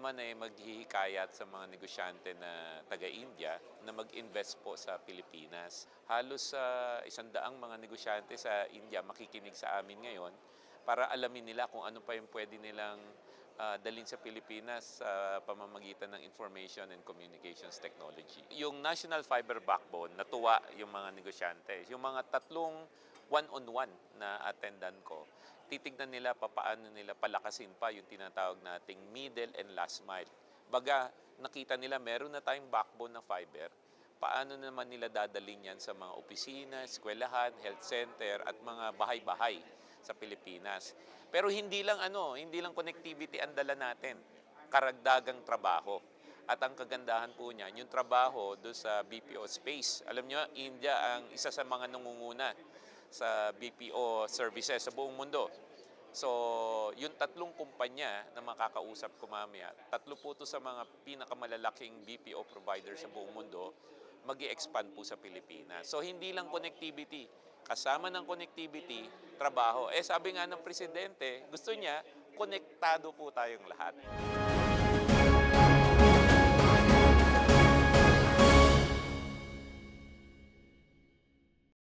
naman ay maghihikayat sa mga negosyante na taga-India na mag-invest po sa Pilipinas. Halos 100 mga negosyante sa India makikinig sa amin ngayon para alamin nila kung ano pa yung pwede nilang dalhin sa Pilipinas sa pamamagitan ng information and communications technology. Yung National Fiber Backbone, natuwa yung mga negosyante. Yung mga tatlong one-on-one na attendant ko, titignan nila paano nila palakasin pa yung tinatawag nating middle and last mile. Baga, nakita nila meron na tayong backbone na fiber, paano naman nila dadalhin yan sa mga opisina, eskwelahan, health center at mga bahay-bahay sa Pilipinas. Pero hindi lang connectivity ang dala natin, karagdagang trabaho. At ang kagandahan po niyan, yung trabaho do sa BPO space. Alam nyo, India ang isa sa mga nangunguna sa BPO services sa buong mundo. So, yung tatlong kumpanya na makakausap ko mamaya, tatlo po ito sa mga pinakamalalaking BPO provider sa buong mundo, mag-i-expand po sa Pilipinas. So, hindi lang connectivity. Kasama ng connectivity, trabaho. Sabi nga ng Presidente, gusto niya, konektado po tayong lahat.